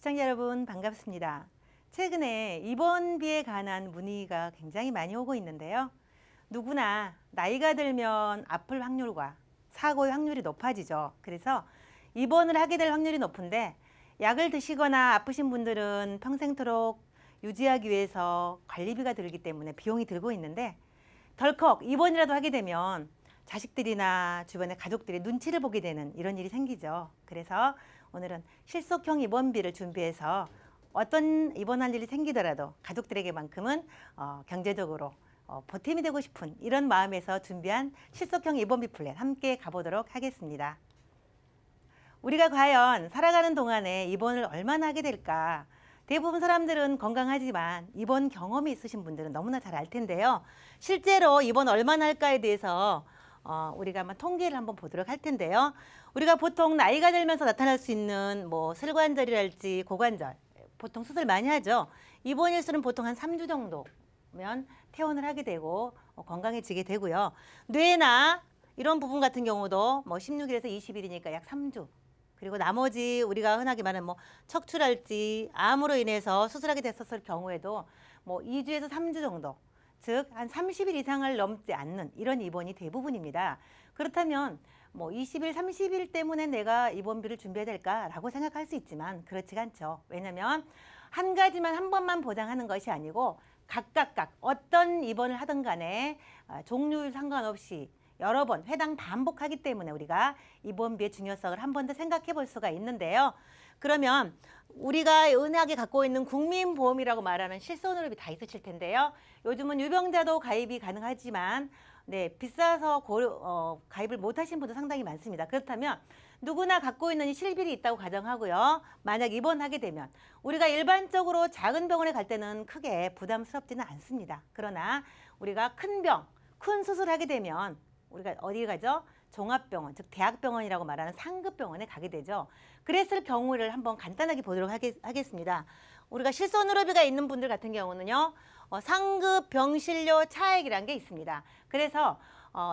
시청자 여러분 반갑습니다. 최근에 입원비에 관한 문의가 굉장히 많이 오고 있는데요. 누구나 나이가 들면 아플 확률과 사고의 확률이 높아지죠. 그래서 입원을 하게 될 확률이 높은데 약을 드시거나 아프신 분들은 평생토록 유지하기 위해서 관리비가 들기 때문에 비용이 들고 있는데 덜컥 입원이라도 하게 되면 자식들이나 주변의 가족들이 눈치를 보게 되는 이런 일이 생기죠. 그래서 오늘은 실속형 입원비를 준비해서 어떤 입원할 일이 생기더라도 가족들에게만큼은 경제적으로 보탬이 되고 싶은 이런 마음에서 준비한 실속형 입원비 플랜 함께 가보도록 하겠습니다. 우리가 과연 살아가는 동안에 입원을 얼마나 하게 될까? 대부분 사람들은 건강하지만 입원 경험이 있으신 분들은 너무나 잘 알 텐데요. 실제로 입원 얼마나 할까에 대해서 우리가 한번 통계를 한번 보도록 할 텐데요. 우리가 보통 나이가 들면서 나타날 수 있는 뭐 슬관절이랄지 고관절 보통 수술 많이 하죠. 입원 일수는 보통 한 3주 정도면 퇴원을 하게 되고 건강해지게 되고요. 뇌나 이런 부분 같은 경우도 뭐 16일에서 20일이니까 약 3주. 그리고 나머지 우리가 흔하게 말하는 뭐 척추랄지 암으로 인해서 수술하게 됐었을 경우에도 뭐 2주에서 3주 정도. 즉 한 30일 이상을 넘지 않는 이런 입원이 대부분입니다. 그렇다면 뭐 20일, 30일 때문에 내가 입원비를 준비해야 될까라고 생각할 수 있지만 그렇지가 않죠. 왜냐하면 한 가지만 한 번만 보장하는 것이 아니고 각각 어떤 입원을 하든 간에 종류에 상관없이 여러 번 회당 반복하기 때문에 우리가 입원비의 중요성을 한 번 더 생각해 볼 수가 있는데요. 그러면 우리가 은하계 갖고 있는 국민보험이라고 말하는 실손의료비 다 있으실 텐데요. 요즘은 유병자도 가입이 가능하지만 비싸서 가입을 못하신 분도 상당히 많습니다. 그렇다면 누구나 갖고 있는 이 실비리 있다고 가정하고요. 만약 입원하게 되면 우리가 일반적으로 작은 병원에 갈 때는 크게 부담스럽지는 않습니다. 그러나 우리가 큰 수술하게 되면 우리가 어디 가죠? 종합병원, 즉 대학병원이라고 말하는 상급병원에 가게 되죠. 그랬을 경우를 한번 간단하게 보도록 하겠습니다. 우리가 실손의료비가 있는 분들 같은 경우는요. 상급 병실료 차액이라는 게 있습니다. 그래서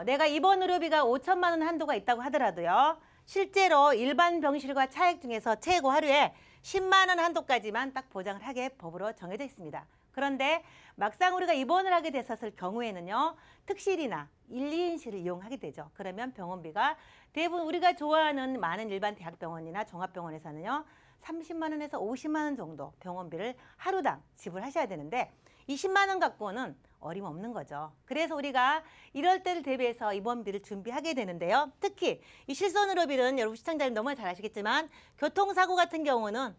내가 입원 의료비가 5천만 원 한도가 있다고 하더라도요. 실제로 일반 병실과 차액 중에서 최고 하루에 10만 원 한도까지만 딱 보장을 하게 법으로 정해져 있습니다. 그런데 막상 우리가 입원을 하게 됐었을 경우에는요. 특실이나 1, 2인실을 이용하게 되죠. 그러면 병원비가 대부분 우리가 좋아하는 많은 일반 대학병원이나 종합병원에서는요. 30만 원에서 50만 원 정도 병원비를 하루당 지불하셔야 되는데 20만 원 갖고는 어림없는 거죠. 그래서 우리가 이럴 때를 대비해서 입원비를 준비하게 되는데요. 특히 이 실손의료비는 여러분 시청자님 너무 잘 아시겠지만 교통사고 같은 경우는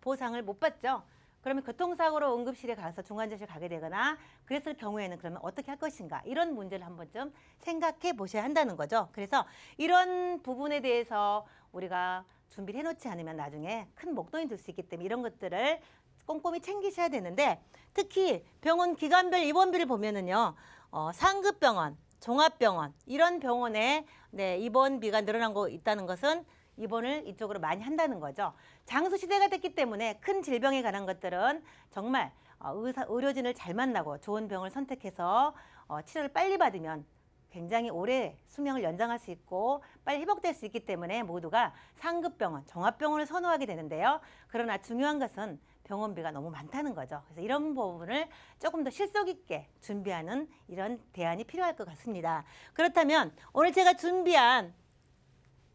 보상을 못 받죠. 그러면 교통사고로 응급실에 가서 중환자실 가게 되거나 그랬을 경우에는 그러면 어떻게 할 것인가 이런 문제를 한 번쯤 생각해 보셔야 한다는 거죠. 그래서 이런 부분에 대해서 우리가 준비를 해놓지 않으면 나중에 큰 목돈이 들 수 있기 때문에 이런 것들을 꼼꼼히 챙기셔야 되는데 특히 병원 기관별 입원비를 보면은요. 상급병원, 종합병원 이런 병원에 입원비가 늘어난 거 있다는 것은 입원을 이쪽으로 많이 한다는 거죠. 장수 시대가 됐기 때문에 큰 질병에 관한 것들은 정말 의료진을 잘 만나고 좋은 병을 선택해서 치료를 빨리 받으면 굉장히 오래 수명을 연장할 수 있고 빨리 회복될 수 있기 때문에 모두가 상급병원, 종합병원을 선호하게 되는데요. 그러나 중요한 것은 병원비가 너무 많다는 거죠. 그래서 이런 부분을 조금 더 실속 있게 준비하는 이런 대안이 필요할 것 같습니다. 그렇다면 오늘 제가 준비한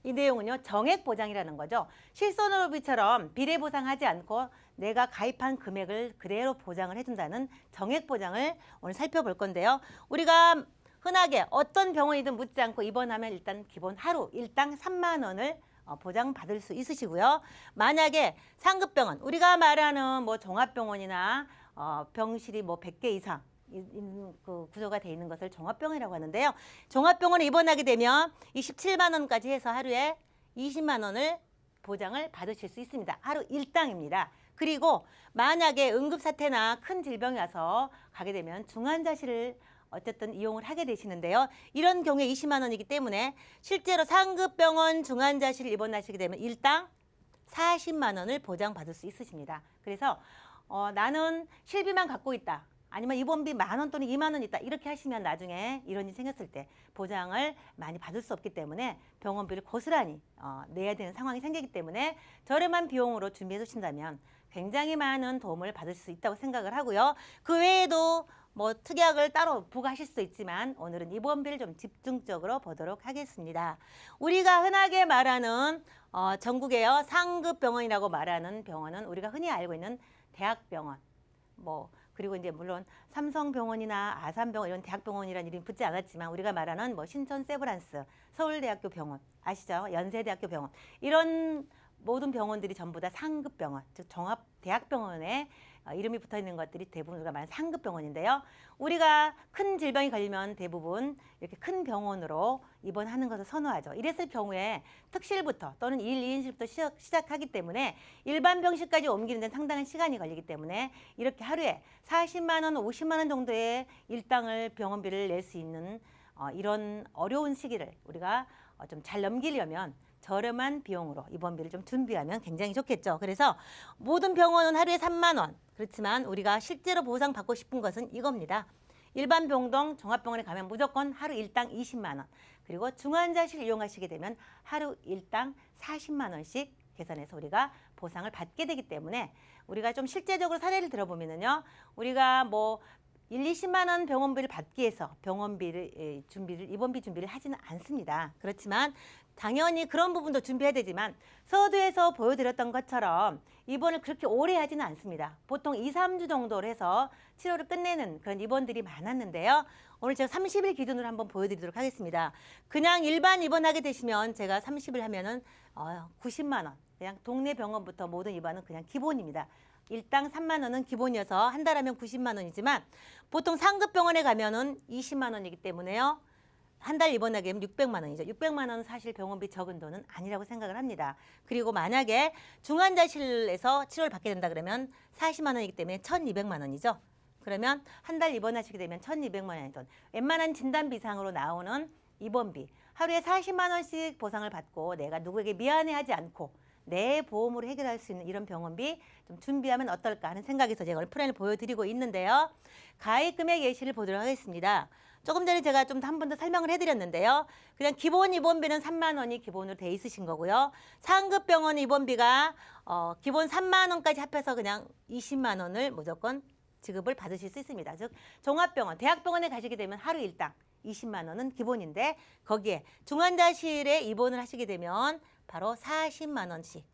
이 내용은요. 정액보장이라는 거죠. 실손의료비처럼 비례보상하지 않고 내가 가입한 금액을 그대로 보장을 해준다는 정액보장을 오늘 살펴볼 건데요. 우리가 흔하게 어떤 병원이든 묻지 않고 입원하면 일단 기본 하루 일당 3만 원을 보장받을 수 있으시고요. 만약에 상급병원, 우리가 말하는 뭐 종합병원이나 병실이 뭐 100개 이상 그 구조가 돼 있는 것을 종합병원이라고 하는데요. 종합병원에 입원하게 되면 27만 원까지 해서 하루에 20만 원을 보장을 받으실 수 있습니다. 하루 일당입니다. 그리고 만약에 응급사태나 큰 질병이 와서 가게 되면 중환자실을 어쨌든 이용을 하게 되시는데요. 이런 경우에 20만 원이기 때문에 실제로 상급병원 중환자실 입원하시게 되면 일당 40만 원을 보장받을 수 있으십니다. 그래서 나는 실비만 갖고 있다. 아니면 입원비 10,000원 또는 20,000원 있다. 이렇게 하시면 나중에 이런 일이 생겼을 때 보장을 많이 받을 수 없기 때문에 병원비를 고스란히 내야 되는 상황이 생기기 때문에 저렴한 비용으로 준비해 두신다면 굉장히 많은 도움을 받을 수 있다고 생각을 하고요. 그 외에도 뭐 특약을 따로 부과하실 수도 있지만 오늘은 입원비를 좀 집중적으로 보도록 하겠습니다. 우리가 흔하게 말하는 전국에요 상급 병원이라고 말하는 병원은 우리가 흔히 알고 있는 대학병원, 뭐 그리고 이제 물론 삼성병원이나 아산병원 이런 대학병원이라는 이름이 붙지 않았지만 우리가 말하는 뭐 신천 세브란스, 서울대학교 병원 아시죠? 연세대학교 병원 이런 모든 병원들이 전부 다 상급 병원, 즉 종합 대학병원에 이름이 붙어 있는 것들이 대부분 우리가 말하는 상급 병원인데요. 우리가 큰 질병이 걸리면 대부분 이렇게 큰 병원으로 입원하는 것을 선호하죠. 이랬을 경우에 특실부터 또는 1, 2인실부터 시작하기 때문에 일반 병실까지 옮기는 데는 상당한 시간이 걸리기 때문에 이렇게 하루에 40만 원, 50만 원 정도의 일당을 병원비를 낼 수 있는 이런 어려운 시기를 우리가 좀 잘 넘기려면 저렴한 비용으로 입원비를 좀 준비하면 굉장히 좋겠죠. 그래서 모든 병원은 하루에 3만 원. 그렇지만 우리가 실제로 보상받고 싶은 것은 이겁니다. 일반 병동 종합병원에 가면 무조건 하루 일당 20만 원. 그리고 중환자실 이용하시게 되면 하루 일당 40만 원씩 계산해서 우리가 보상을 받게 되기 때문에 우리가 좀 실제적으로 사례를 들어보면요. 우리가 뭐 1, 20만 원 병원비를 받기 위해서 입원비 준비를 하지는 않습니다. 그렇지만 당연히 그런 부분도 준비해야 되지만 서두에서 보여드렸던 것처럼 입원을 그렇게 오래 하지는 않습니다. 보통 2, 3주 정도로 해서 치료를 끝내는 그런 입원들이 많았는데요. 오늘 제가 30일 기준으로 한번 보여드리도록 하겠습니다. 그냥 일반 입원하게 되시면 제가 30일 하면은 90만 원. 그냥 동네 병원부터 모든 입원은 그냥 기본입니다. 일당 3만 원은 기본이어서 한 달 하면 90만 원이지만 보통 상급 병원에 가면은 20만 원이기 때문에요. 한 달 입원하게 되면 600만 원이죠. 600만 원은 사실 병원비 적은 돈은 아니라고 생각을 합니다. 그리고 만약에 중환자실에서 치료를 받게 된다 그러면 40만 원이기 때문에 1,200만 원이죠. 그러면 한 달 입원하시게 되면 1,200만 원의 돈. 웬만한 진단비상으로 나오는 입원비. 하루에 40만 원씩 보상을 받고 내가 누구에게 미안해하지 않고 내 보험으로 해결할 수 있는 이런 병원비 좀 준비하면 어떨까 하는 생각에서 제가 오늘 플랜을 보여드리고 있는데요. 가입 금액 예시를 보도록 하겠습니다. 조금 전에 제가 좀 한 번 더 설명을 해드렸는데요. 그냥 기본 입원비는 3만 원이 기본으로 돼 있으신 거고요. 상급 병원 입원비가 기본 3만 원까지 합해서 그냥 20만 원을 무조건 지급을 받으실 수 있습니다. 즉 종합병원, 대학병원에 가시게 되면 하루 일당 20만 원은 기본인데 거기에 중환자실에 입원을 하시게 되면 바로 40만 원씩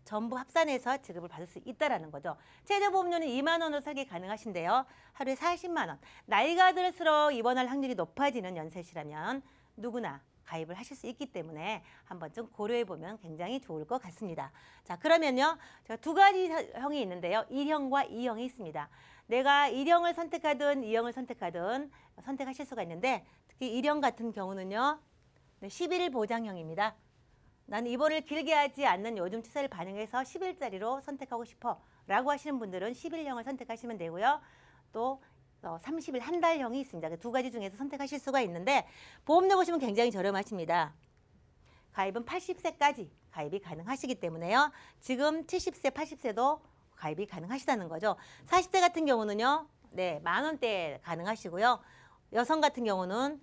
전부 합산해서 지급을 받을 수 있다는 거죠. 최저보험료는 2만 원으로 설계 가능하신데요. 하루에 40만 원. 나이가 들수록 입원할 확률이 높아지는 연세시라면 누구나 가입을 하실 수 있기 때문에 한번 좀 고려해 보면 굉장히 좋을 것 같습니다. 자, 그러면요. 제가 두 가지 형이 있는데요. 1형과 2형이 있습니다. 내가 1형을 선택하든 2형을 선택하든 선택하실 수가 있는데 특히 1형 같은 경우는요. 10일 보장형입니다. 나는 입원을 길게 하지 않는 요즘 추세를 반영해서 10일짜리로 선택하고 싶어 라고 하시는 분들은 11형을 선택하시면 되고요. 또 30일 한 달형이 있습니다. 그 두 가지 중에서 선택하실 수가 있는데 보험료 보시면 굉장히 저렴하십니다. 가입은 80세까지 가입이 가능하시기 때문에요. 지금 70세, 80세도 가입이 가능하시다는 거죠. 40대 같은 경우는요. 네, 10,000원대 가능하시고요. 여성 같은 경우는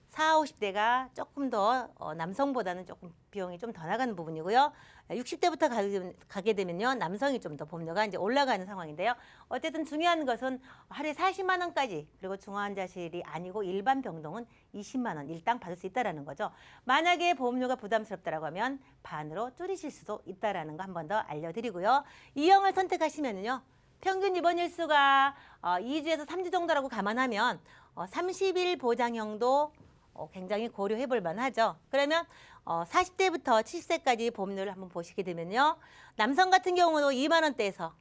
40, 50대가 조금 더 남성보다는 조금 비용이 좀 더 나가는 부분이고요. 60대부터 가게 되면요. 남성이 좀 더 보험료가 이제 올라가는 상황인데요. 어쨌든 중요한 것은 하루에 40만 원까지 그리고 중환자실이 아니고 일반 병동은 20만 원 일당 받을 수 있다는 거죠. 만약에 보험료가 부담스럽다고 하면 반으로 줄이실 수도 있다는 거 한 번 더 알려드리고요. 2형을 선택하시면요. 평균 입원 일수가 2주에서 3주 정도라고 감안하면 30일 보장형도 굉장히 고려해 볼 만하죠. 그러면 40대부터 70세까지 보험료를 한번 보시게 되면요. 남성 같은 경우도 2만 원대에서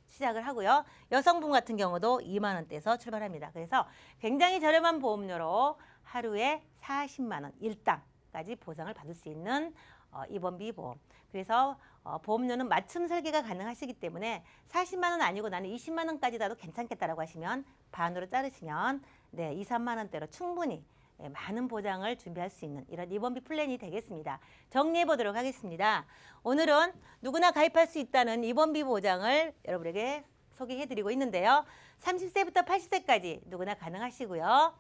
시작을 하고요. 여성분 같은 경우도 2만 원대에서 출발합니다. 그래서 굉장히 저렴한 보험료로 하루에 40만 원 일당까지 보상을 받을 수 있는 입원비 보험. 그래서 보험료는 맞춤 설계가 가능하시기 때문에 40만 원 아니고 나는 20만 원까지 나도 괜찮겠다라고 하시면 반으로 자르시면 네, 2, 3만 원대로 충분히 많은 보장을 준비할 수 있는 이런 입원비 플랜이 되겠습니다. 정리해 보도록 하겠습니다. 오늘은 누구나 가입할 수 있다는 입원비 보장을 여러분에게 소개해드리고 있는데요. 30세부터 80세까지 누구나 가능하시고요.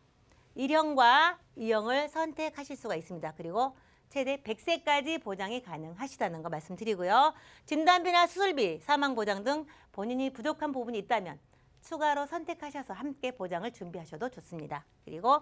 1형과 2형을 선택하실 수가 있습니다. 그리고 최대 100세까지 보장이 가능하시다는 거 말씀드리고요. 진단비나 수술비, 사망보장 등 본인이 부족한 부분이 있다면 추가로 선택하셔서 함께 보장을 준비하셔도 좋습니다. 그리고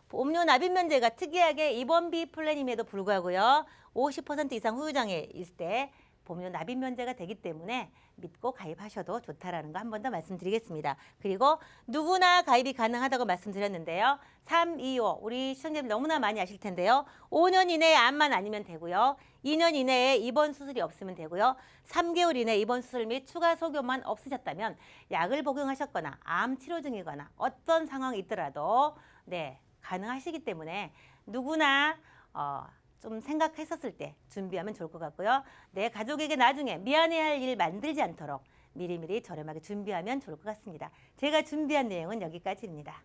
보험료 납입 면제가 특이하게 입원비 플랜임에도 불구하고요. 50% 이상 후유장애 있을 때 보험료 납입 면제가 되기 때문에 믿고 가입하셔도 좋다라는 거 한 번 더 말씀드리겠습니다. 그리고 누구나 가입이 가능하다고 말씀드렸는데요. 3, 2, 5 우리 시청자님 너무나 많이 아실 텐데요. 5년 이내에 암만 아니면 되고요. 2년 이내에 입원 수술이 없으면 되고요. 3개월 이내에 입원 수술 및 추가 소견만 없으셨다면 약을 복용하셨거나 암 치료 중이거나 어떤 상황이 있더라도 네, 가능하시기 때문에 누구나 좀 생각했었을 때 준비하면 좋을 것 같고요. 내 가족에게 나중에 미안해할 일 만들지 않도록 미리미리 저렴하게 준비하면 좋을 것 같습니다. 제가 준비한 내용은 여기까지입니다.